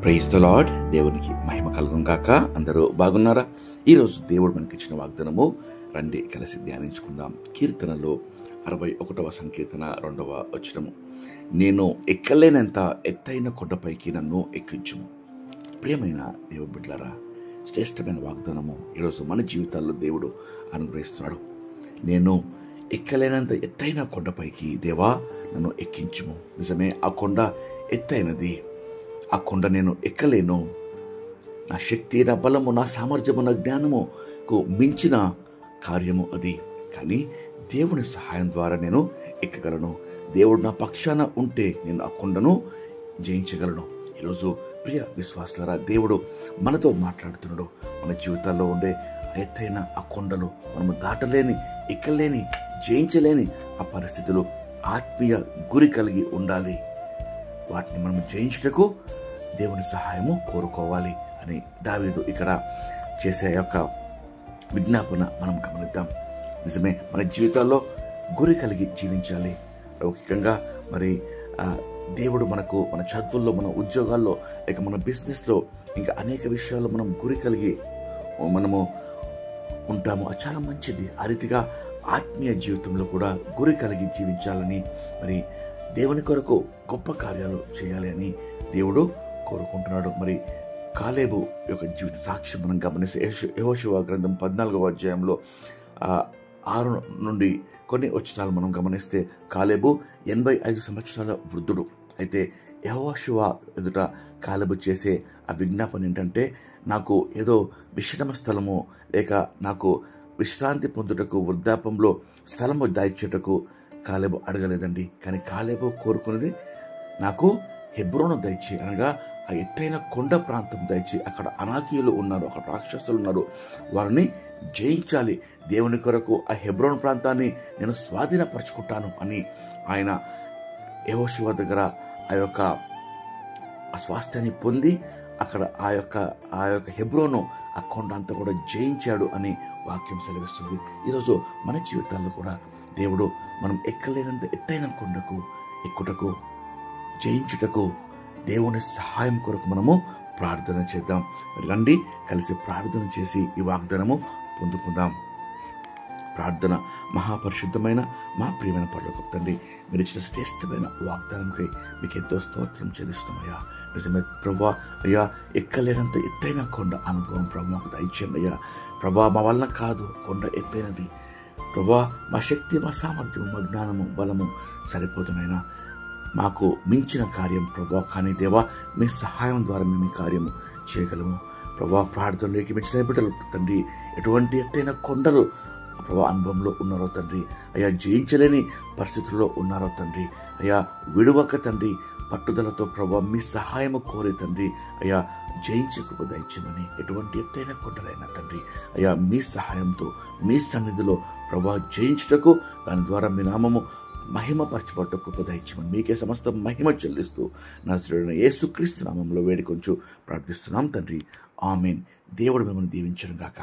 Praise the lord. దేవునికి మహిమ కలుగును గాక. అందరూ బాగున్నారా? ఈరోజు దేవుడు మనకి ఇచ్చిన వాగ్దానము రండి కలిసి ధ్యానించుకుందాం. కీర్తనలో 61వ సంకీర్తన 2వ వచనము, నేను ఎక్కలేనంత ఎత్తైన కొండపైకి నన్ను ఎక్కించుము. ప్రియమైన దేవుని బిడ్డలారా, శ్రేష్టమైన వాగ్దానము ఈరోజు మన జీవితాల్లో దేవుడు అనుగ్రహిస్తున్నాడు. నేను ఎక్కలేనంత ఎత్తైన కొండపైకి దేవా నన్ను ఎక్కించుము. నిజమే, ఆ కొండ ఎత్తైనది. ఆ కొండ నేను ఎక్కలేను. నా శక్తి, నా బలము, నా సామర్థ్యము, నా జ్ఞానముకు మించిన కార్యము అది. కానీ దేవుని సహాయం ద్వారా నేను ఎక్కగలను. దేవుడు నా పక్షాన ఉంటే నేను ఆ కొండను జయించగలను. ఈరోజు ప్రియ విశ్వాసులారా, దేవుడు మనతో మాట్లాడుతున్నాడు. మన జీవితాల్లో ఉండే ఎత్తైన ఆ కొండలు మనము దాటలేని, ఎక్కలేని, జయించలేని ఆ పరిస్థితులు ఆత్మీయ గురి కలిగి ఉండాలి. వాటిని మనం జయించుటకు దేవుని సహాయము కోరుకోవాలి అని దావీదు ఇక్కడ చేసే యొక్క విజ్ఞాపన మనం గమనిద్దాం. నిజమే, మన జీవితాల్లో గురి కలిగి జీవించాలి. లౌకికంగా మరి దేవుడు మనకు మన చదువుల్లో, మన ఉద్యోగాల్లో, లేక మన బిజినెస్లో, ఇంకా అనేక విషయాల్లో మనం గురి కలిగి మనము ఉంటాము. అది చాలా మంచిది. ఆ రీతిగా ఆత్మీయ జీవితంలో కూడా గురి కలిగి జీవించాలని, మరి దేవుని కొరకు గొప్ప కార్యాలు చేయాలి అని దేవుడు కోరుకుంటున్నాడు. మరి కాలేబు యొక్క జీవిత సాక్ష్యం మనం గమనిస్తే యెహోషువ గ్రంథం 14వ అధ్యాయంలో 6 నుండి కొన్ని వచనాలు మనం గమనిస్తే, కాలేబు 85 సంవత్సరాల వృద్ధుడు. అయితే యెహోషువ ఎదుట కాలేబు చేసే ఆ విజ్ఞాపన ఏంటంటే, నాకు ఏదో విశ్రమ స్థలము లేక నాకు విశ్రాంతి పొందుటకు వృద్ధాపంలో స్థలము దాయిచ్చుటకు కాలేబు అడగలేదండి. కానీ కాలేబు కోరుకున్నది, నాకు హెబ్రోను దయచి, అనగా ఆ ఎత్తైన కొండ ప్రాంతం దయచి. అక్కడ అనాకీయులు ఉన్నారు, అక్కడ రాక్షసులు ఉన్నారు, వారిని జయించాలి. దేవుని కొరకు ఆ హెబ్రోన్ ప్రాంతాన్ని నేను స్వాధీనపరచుకుంటాను అని ఆయన యెహోషువ దగ్గర ఆ స్వాస్థ్యాన్ని పొంది అక్కడ ఆ యొక్క హెబ్రోను, ఆ కొండ అంతా కూడా జయించాడు అని వాక్యం సెలవిస్తుంది. ఈరోజు మన జీవితాల్లో కూడా దేవుడు మనం ఎక్కలేనంత ఎత్తైన కొండకు ఎక్కుటకు, జయించుటకు దేవుని సహాయం కొరకు మనము ప్రార్థన చేద్దాం. రండి కలిసి ప్రార్థన చేసి ఈ వాగ్దానము పొందుకుందాం. ప్రార్థన. మహాపరిశుద్ధమైన మా ప్రియమైన పరలోకపు తండ్రి, మీరు ఇచ్చిన శ్రేష్టమైన వాగ్దానంకై మీకు ఎంతో స్తోత్రం చెల్లిస్తున్నామయ్యా. నిజమే ప్రభా, అయ్యా ఎక్కలేనంత ఎత్తైన కొండ అనుభవం ప్రభు మాకు దయచేయండి అయ్యా. ప్రభా, మా వల్ల కాదు కొండ ఎత్తైనది ప్రభా. మా శక్తి, మా సామర్థ్యం, మా జ్ఞానము, బలము సరిపోతున్నాయినా మాకు మించిన కార్యం ప్రభా. కానీ దేవా, మీ సహాయం ద్వారా మేము ఈ కార్యము చేయగలము ప్రభా. ప్రార్థనలోకి మించిన బిడ్డలు తండ్రి, ఎటువంటి ఎత్తైన కొండలు ప్రభా అనుభవంలో ఉన్నారో తండ్రి, అయ్యా జయించలేని పరిస్థితుల్లో ఉన్నారో తండ్రి, అయ్యా విడువక తండ్రి పట్టుదలతో ప్రభా మీ సహాయము కోరే తండ్రి, అయ్యా జయించకు దయచేయమని. ఎటువంటి ఎత్తైన కొండలైనా తండ్రి, అయ్యా మీ సహాయంతో మీ సన్నిధిలో ప్రభా జయించుటకు, దాని ద్వారా మీ నామము మహిమపరచబడ్డ కృప దయచేయమని మీకే సమస్త మహిమ చెల్లిస్తూ నజరేయుడైన యేసుక్రీస్తు నామములో వేడుకొంచు ప్రార్థిస్తున్నాం తండ్రి. ఆమేన్. దేవుడు మిమ్మల్ని దీవించును గాక.